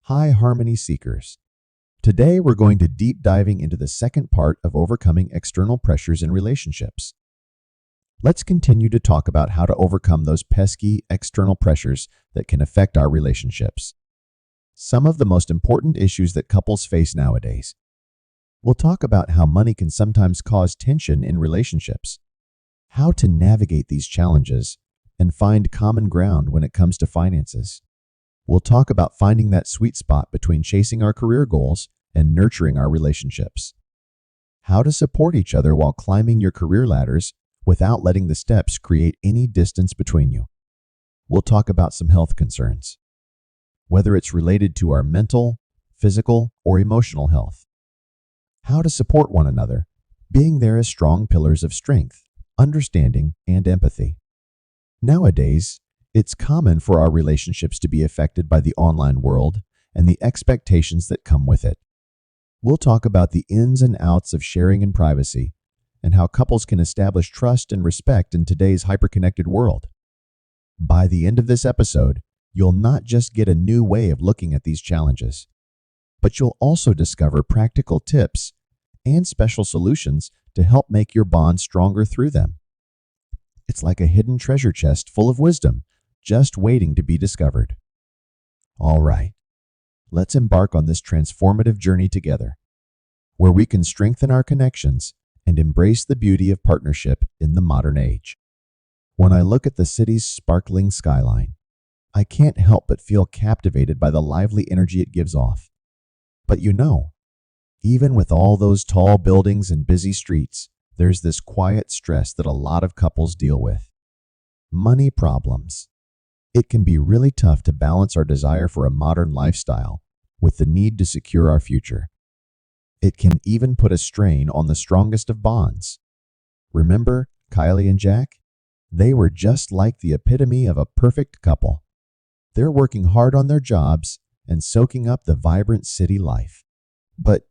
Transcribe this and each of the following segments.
Hi, Harmony Seekers. Today we're going to deep diving into the second part of overcoming external pressures in relationships. Let's continue to talk about how to overcome those pesky external pressures that can affect our relationships. Some of the most important issues that couples face nowadays. We'll talk about how money can sometimes cause tension in relationships, how to navigate these challenges, and find common ground when it comes to finances. We'll talk about finding that sweet spot between chasing our career goals and nurturing our relationships. How to support each other while climbing your career ladders without letting the steps create any distance between you. We'll talk about some health concerns, whether it's related to our mental, physical, or emotional health. How to support one another, being there as strong pillars of strength, understanding, and empathy. Nowadays, it's common for our relationships to be affected by the online world and the expectations that come with it. We'll talk about the ins and outs of sharing and privacy, and how couples can establish trust and respect in today's hyperconnected world. By the end of this episode, you'll not just get a new way of looking at these challenges, but you'll also discover practical tips and special solutions to help make your bond stronger through them. It's like a hidden treasure chest full of wisdom, just waiting to be discovered. All right, let's embark on this transformative journey together, where we can strengthen our connections and embrace the beauty of partnership in the modern age. When I look at the city's sparkling skyline, I can't help but feel captivated by the lively energy it gives off. But even with all those tall buildings and busy streets, there's this quiet stress that a lot of couples deal with. Money problems. It can be really tough to balance our desire for a modern lifestyle with the need to secure our future. It can even put a strain on the strongest of bonds. Remember Kylie and Jack? They were just like the epitome of a perfect couple. They're working hard on their jobs and soaking up the vibrant city life. But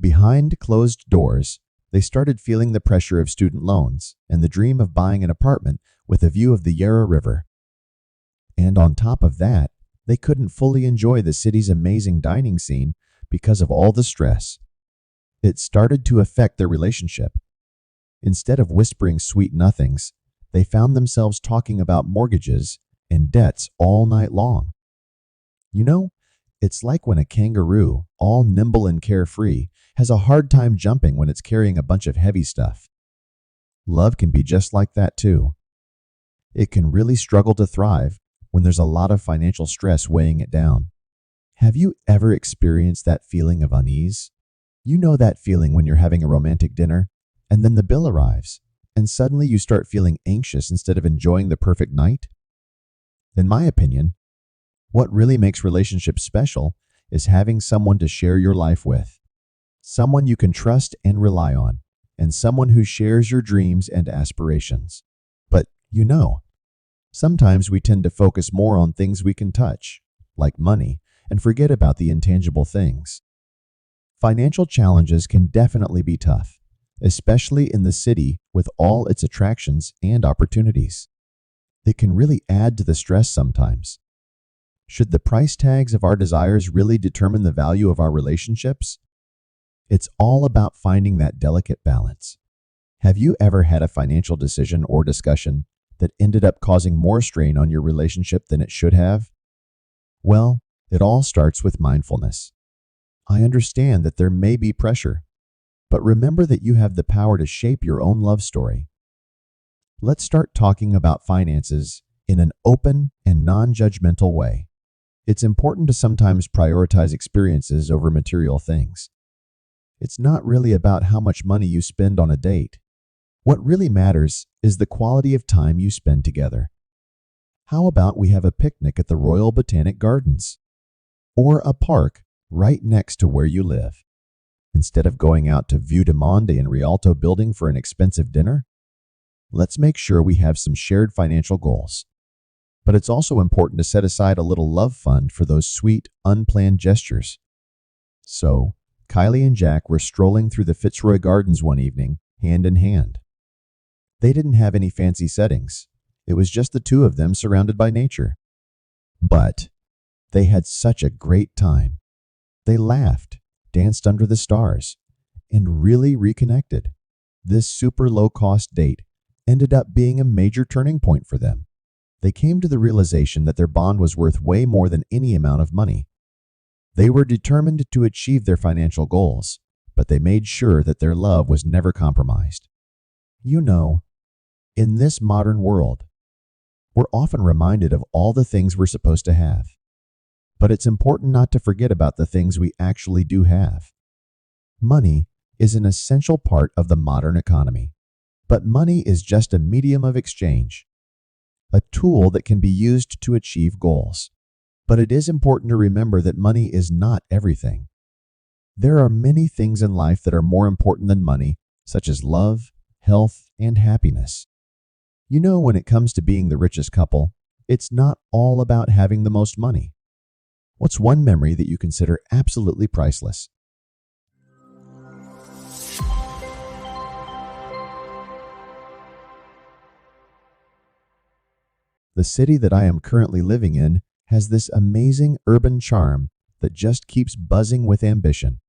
behind closed doors, they started feeling the pressure of student loans and the dream of buying an apartment with a view of the Yarra River. And on top of that, they couldn't fully enjoy the city's amazing dining scene because of all the stress. It started to affect their relationship. Instead of whispering sweet nothings, they found themselves talking about mortgages and debts all night long. It's like when a kangaroo, all nimble and carefree, has a hard time jumping when it's carrying a bunch of heavy stuff. Love can be just like that too. It can really struggle to thrive when there's a lot of financial stress weighing it down. Have you ever experienced that feeling of unease? That feeling when you're having a romantic dinner, and then the bill arrives, and suddenly you start feeling anxious instead of enjoying the perfect night? In my opinion, what really makes relationships special is having someone to share your life with. Someone you can trust and rely on, and someone who shares your dreams and aspirations. But sometimes we tend to focus more on things we can touch, like money, and forget about the intangible things. Financial challenges can definitely be tough, especially in the city with all its attractions and opportunities. It can really add to the stress sometimes. Should the price tags of our desires really determine the value of our relationships? It's all about finding that delicate balance. Have you ever had a financial decision or discussion that ended up causing more strain on your relationship than it should have? Well, it all starts with mindfulness. I understand that there may be pressure, but remember that you have the power to shape your own love story. Let's start talking about finances in an open and non-judgmental way. It's important to sometimes prioritize experiences over material things. It's not really about how much money you spend on a date. What really matters is the quality of time you spend together. How about we have a picnic at the Royal Botanic Gardens? Or a park right next to where you live? Instead of going out to View de Monde in Rialto building for an expensive dinner? Let's make sure we have some shared financial goals. But it's also important to set aside a little love fund for those sweet, unplanned gestures. So, Kylie and Jack were strolling through the Fitzroy Gardens one evening, hand in hand. They didn't have any fancy settings. It was just the two of them surrounded by nature. But They had such a great time. They laughed, danced under the stars, and really reconnected. This super low-cost date ended up being a major turning point for them. They came to the realization that their bond was worth way more than any amount of money. They were determined to achieve their financial goals, but they made sure that their love was never compromised. You know, in this modern world, we're often reminded of all the things we're supposed to have. But it's important not to forget about the things we actually do have. Money is an essential part of the modern economy, but money is just a medium of exchange, a tool that can be used to achieve goals. But it is important to remember that money is not everything. There are many things in life that are more important than money, such as love, health, and happiness. You know, when it comes to being the richest couple, it's not all about having the most money. What's one memory that you consider absolutely priceless? The city that I am currently living in has this amazing urban charm that just keeps buzzing with ambition.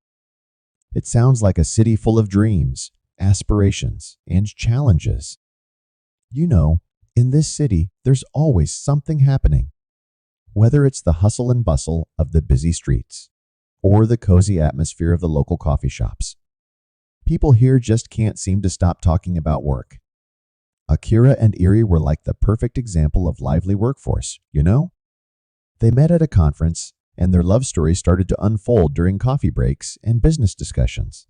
It sounds like a city full of dreams, aspirations, and challenges. You know, in this city, there's always something happening. Whether it's the hustle and bustle of the busy streets or the cozy atmosphere of the local coffee shops, people here just can't seem to stop talking about work. Akira and Erie were like the perfect example of lively workforce, you know? They met at a conference, and their love story started to unfold during coffee breaks and business discussions.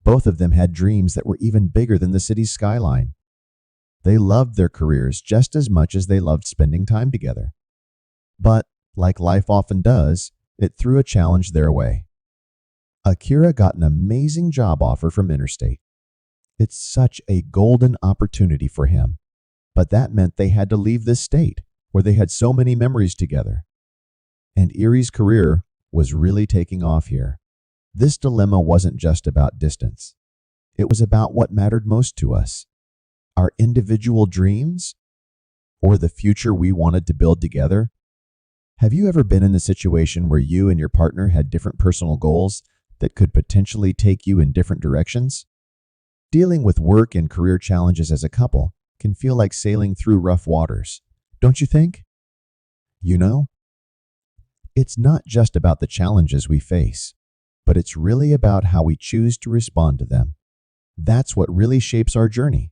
Both of them had dreams that were even bigger than the city's skyline. They loved their careers just as much as they loved spending time together. But, like life often does, it threw a challenge their way. Akira got an amazing job offer from Interstate. It's such a golden opportunity for him, but that meant they had to leave this state where they had so many memories together. And Erie's career was really taking off here. This dilemma wasn't just about distance. It was about what mattered most to us, our individual dreams or the future we wanted to build together. Have you ever been in a situation where you and your partner had different personal goals that could potentially take you in different directions? Dealing with work and career challenges as a couple can feel like sailing through rough waters, don't you think? You know, it's not just about the challenges we face, but it's really about how we choose to respond to them. That's what really shapes our journey.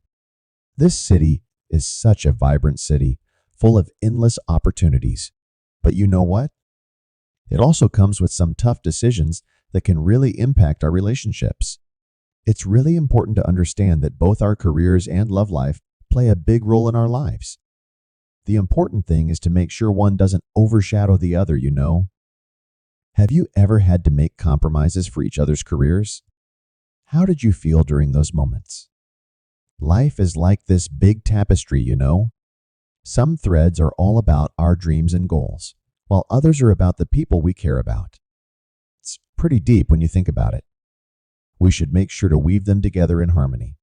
This city is such a vibrant city, full of endless opportunities. But you know what? It also comes with some tough decisions that can really impact our relationships. It's really important to understand that both our careers and love life play a big role in our lives. The important thing is to make sure one doesn't overshadow the other, you know. Have you ever had to make compromises for each other's careers? How did you feel during those moments? Life is like this big tapestry, you know. Some threads are all about our dreams and goals, while others are about the people we care about. It's pretty deep when you think about it. We should make sure to weave them together in harmony.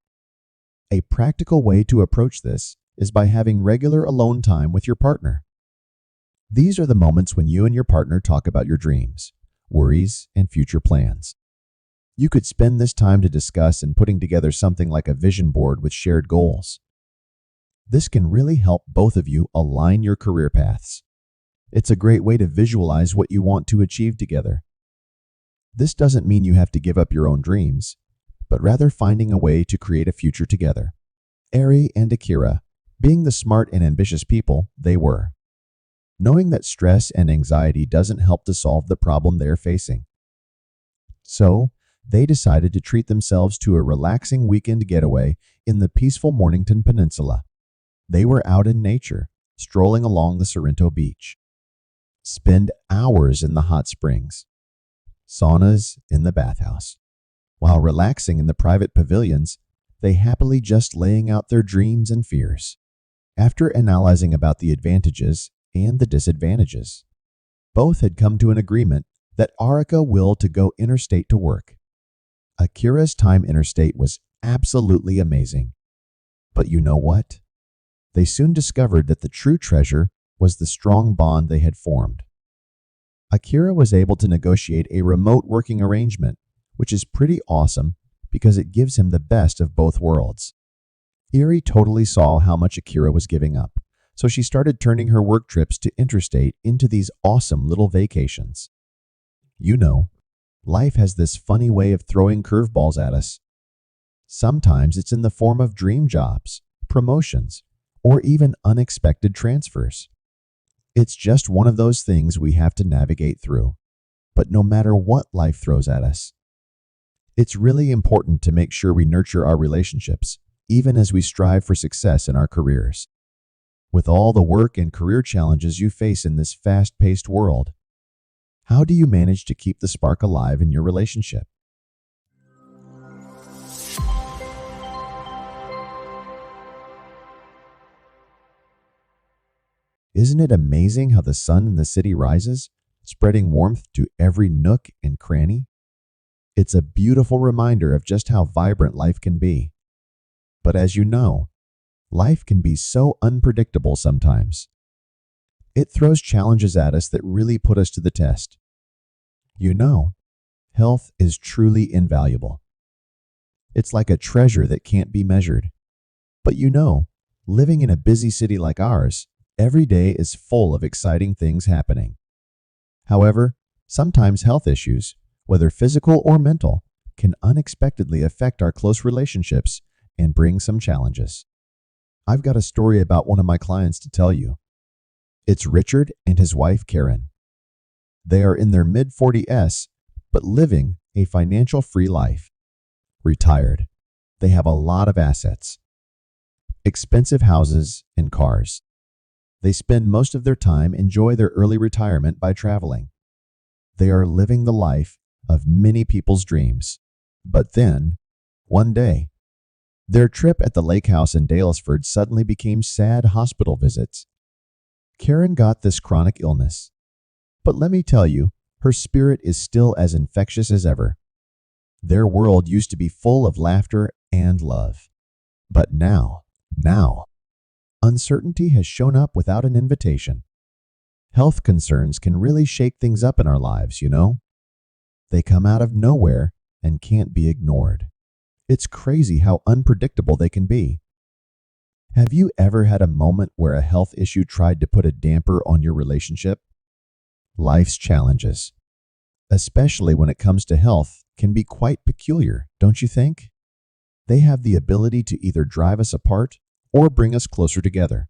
A practical way to approach this is by having regular alone time with your partner. These are the moments when you and your partner talk about your dreams, worries, and future plans. You could spend this time to discuss and putting together something like a vision board with shared goals. This can really help both of you align your career paths. It's a great way to visualize what you want to achieve together. This doesn't mean you have to give up your own dreams, but rather finding a way to create a future together. Eri and Akira, being the smart and ambitious people they were, knowing that stress and anxiety doesn't help to solve the problem they're facing. So, they decided to treat themselves to a relaxing weekend getaway in the peaceful Mornington Peninsula. They were out in nature, strolling along the Sorrento Beach. Spend hours in the hot springs, saunas in the bathhouse. While relaxing in the private pavilions, they happily just laying out their dreams and fears. After analyzing about the advantages and the disadvantages, both had come to an agreement that Arika willed to go interstate to work. Akira's time interstate was absolutely amazing. But you know what? They soon discovered that the true treasure was the strong bond they had formed. Akira was able to negotiate a remote working arrangement, which is pretty awesome because it gives him the best of both worlds. Eri totally saw how much Akira was giving up, so she started turning her work trips to interstate into these awesome little vacations. You know, life has this funny way of throwing curveballs at us. Sometimes it's in the form of dream jobs, promotions, or even unexpected transfers. It's just one of those things we have to navigate through. But no matter what life throws at us, it's really important to make sure we nurture our relationships, even as we strive for success in our careers. With all the work and career challenges you face in this fast-paced world, how do you manage to keep the spark alive in your relationship? Isn't it amazing how the sun in the city rises, spreading warmth to every nook and cranny? It's a beautiful reminder of just how vibrant life can be. But as you know, life can be so unpredictable sometimes. It throws challenges at us that really put us to the test. You know, health is truly invaluable. It's like a treasure that can't be measured. But you know, living in a busy city like ours, every day is full of exciting things happening. However, sometimes health issues, whether physical or mental, can unexpectedly affect our close relationships and bring some challenges. I've got a story about one of my clients to tell you. It's Richard and his wife Karen. They are in their mid-40s, but living a financial-free life. Retired. They have a lot of assets, expensive houses and cars. They spend most of their time enjoy their early retirement by traveling. They are living the life of many people's dreams. But then, one day, their trip at the lake house in Daylesford suddenly became sad hospital visits. Karen got this chronic illness. But let me tell you, her spirit is still as infectious as ever. Their world used to be full of laughter and love. But now, uncertainty has shown up without an invitation. Health concerns can really shake things up in our lives, you know? They come out of nowhere and can't be ignored. It's crazy how unpredictable they can be. Have you ever had a moment where a health issue tried to put a damper on your relationship? Life's challenges, especially when it comes to health, can be quite peculiar, don't you think? They have the ability to either drive us apart or bring us closer together.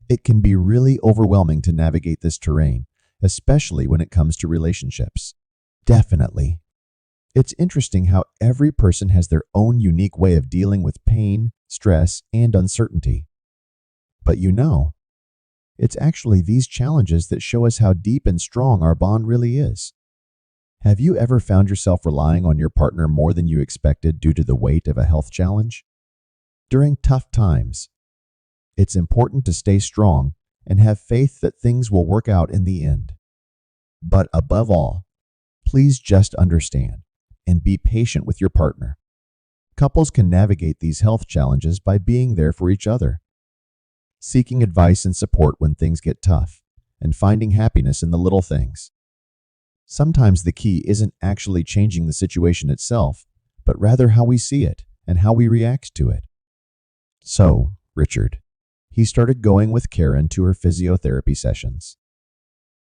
It can be really overwhelming to navigate this terrain, especially when it comes to relationships. Definitely. It's interesting how every person has their own unique way of dealing with pain, stress, and uncertainty. But you know, it's actually these challenges that show us how deep and strong our bond really is. Have you ever found yourself relying on your partner more than you expected due to the weight of a health challenge? During tough times, it's important to stay strong and have faith that things will work out in the end. But above all, please just understand and be patient with your partner. Couples can navigate these health challenges by being there for each other, seeking advice and support when things get tough, and finding happiness in the little things. Sometimes the key isn't actually changing the situation itself, but rather how we see it and how we react to it. So, Richard, he started going with Karen to her physiotherapy sessions,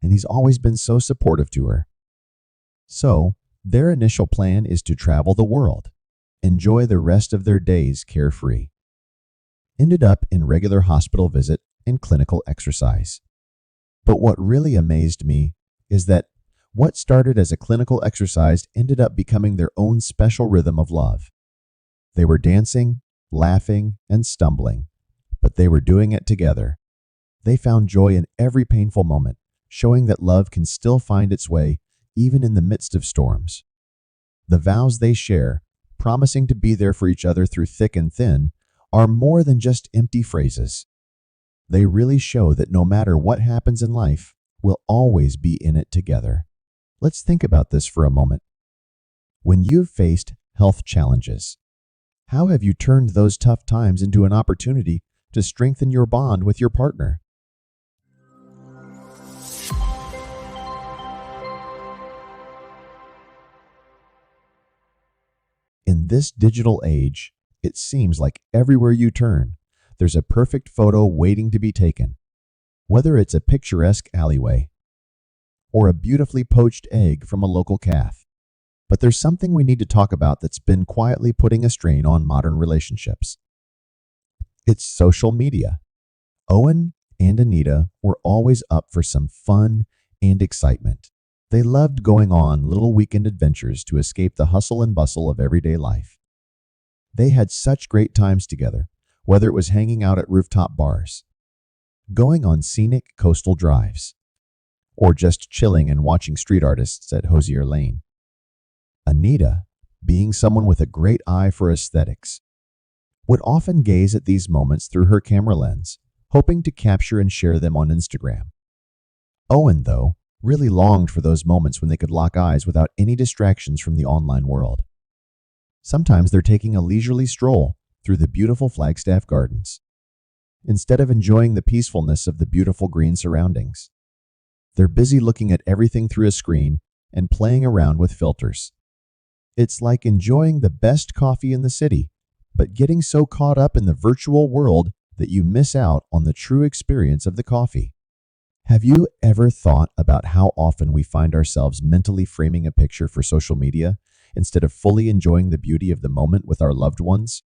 and he's always been so supportive to her. So, their initial plan is to travel the world, enjoy the rest of their days carefree. Ended up in regular hospital visit and clinical exercise. But what really amazed me is that what started as a clinical exercise ended up becoming their own special rhythm of love. They were dancing, laughing, and stumbling, but they were doing it together. They found joy in every painful moment, showing that love can still find its way even in the midst of storms. The vows they share, promising to be there for each other through thick and thin, are more than just empty phrases. They really show that no matter what happens in life, we'll always be in it together. Let's think about this for a moment. When you've faced health challenges, how have you turned those tough times into an opportunity to strengthen your bond with your partner? In this digital age, it seems like everywhere you turn, there's a perfect photo waiting to be taken. Whether it's a picturesque alleyway or a beautifully poached egg from a local calf. But there's something we need to talk about that's been quietly putting a strain on modern relationships. It's social media. Owen and Anita were always up for some fun and excitement. They loved going on little weekend adventures to escape the hustle and bustle of everyday life. They had such great times together, whether it was hanging out at rooftop bars, going on scenic coastal drives, or just chilling and watching street artists at Hosier Lane. Anita, being someone with a great eye for aesthetics, would often gaze at these moments through her camera lens, hoping to capture and share them on Instagram. Owen, though, really longed for those moments when they could lock eyes without any distractions from the online world. Sometimes they're taking a leisurely stroll through the beautiful Flagstaff Gardens, instead of enjoying the peacefulness of the beautiful green surroundings. They're busy looking at everything through a screen and playing around with filters. It's like enjoying the best coffee in the city, but getting so caught up in the virtual world that you miss out on the true experience of the coffee. Have you ever thought about how often we find ourselves mentally framing a picture for social media instead of fully enjoying the beauty of the moment with our loved ones?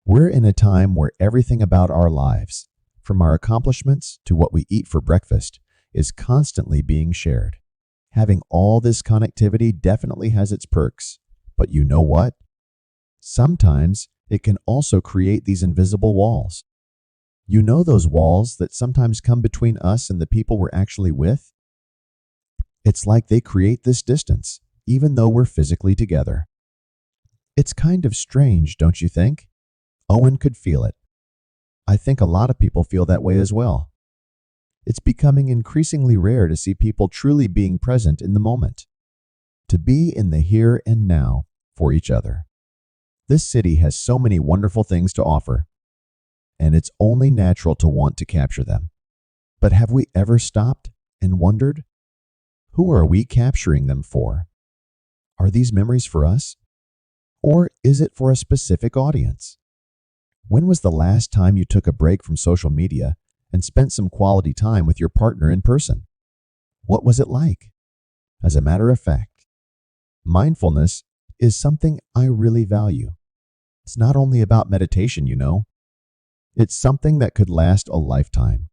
We're in a time where everything about our lives, from our accomplishments to what we eat for breakfast, is constantly being shared. Having all this connectivity definitely has its perks, but you know what? Sometimes it can also create these invisible walls. You know those walls that sometimes come between us and the people we're actually with? It's like they create this distance, even though we're physically together. It's kind of strange, don't you think? Owen could feel it. I think a lot of people feel that way as well. It's becoming increasingly rare to see people truly being present in the moment, to be in the here and now for each other. This city has so many wonderful things to offer, and it's only natural to want to capture them. But have we ever stopped and wondered, who are we capturing them for? Are these memories for us? Or is it for a specific audience? When was the last time you took a break from social media and spent some quality time with your partner in person? What was it like? As a matter of fact, mindfulness is something I really value. It's not only about meditation, you know. It's something that could last a lifetime.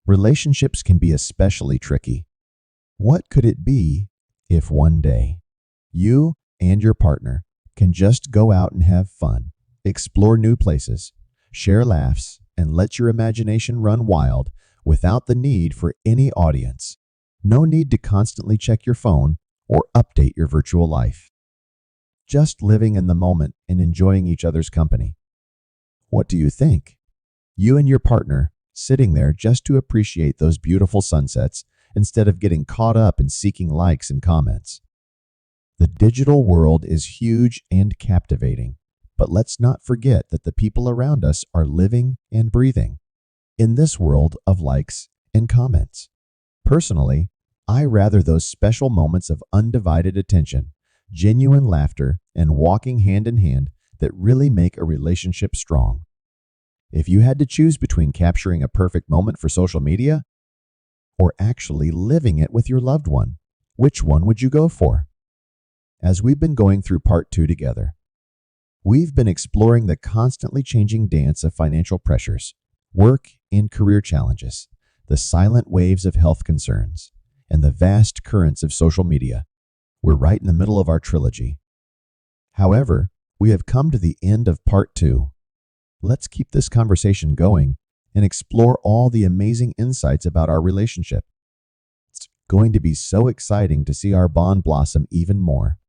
Relationships can be especially tricky. What could it be if one day you and your partner can just go out and have fun, explore new places, share laughs, and let your imagination run wild without the need for any audience? No need to constantly check your phone or update your virtual life. Just living in the moment and enjoying each other's company. What do you think? You and your partner sitting there just to appreciate those beautiful sunsets instead of getting caught up in seeking likes and comments. The digital world is huge and captivating, but let's not forget that the people around us are living and breathing in this world of likes and comments. Personally, I rather those special moments of undivided attention, genuine laughter, and walking hand in hand that really make a relationship strong. If you had to choose between capturing a perfect moment for social media or actually living it with your loved one, which one would you go for? As we've been going through part 2 together, we've been exploring the constantly changing dance of financial pressures, work and career challenges, the silent waves of health concerns, and the vast currents of social media. We're right in the middle of our trilogy. However, we have come to the end of part 2. Let's keep this conversation going and explore all the amazing insights about our relationship. It's going to be so exciting to see our bond blossom even more.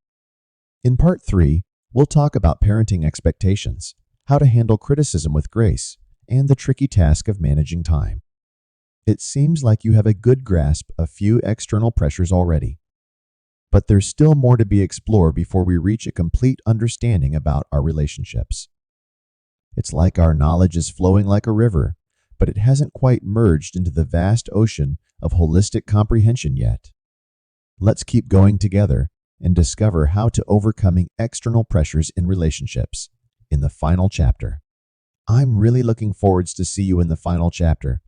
In part 3, we'll talk about parenting expectations, how to handle criticism with grace, and the tricky task of managing time. It seems like you have a good grasp of few external pressures already, but there's still more to be explored before we reach a complete understanding about our relationships. It's like our knowledge is flowing like a river, but it hasn't quite merged into the vast ocean of holistic comprehension yet. Let's keep going together and discover how to overcoming external pressures in relationships in the final chapter. I'm really looking forward to see you in the final chapter.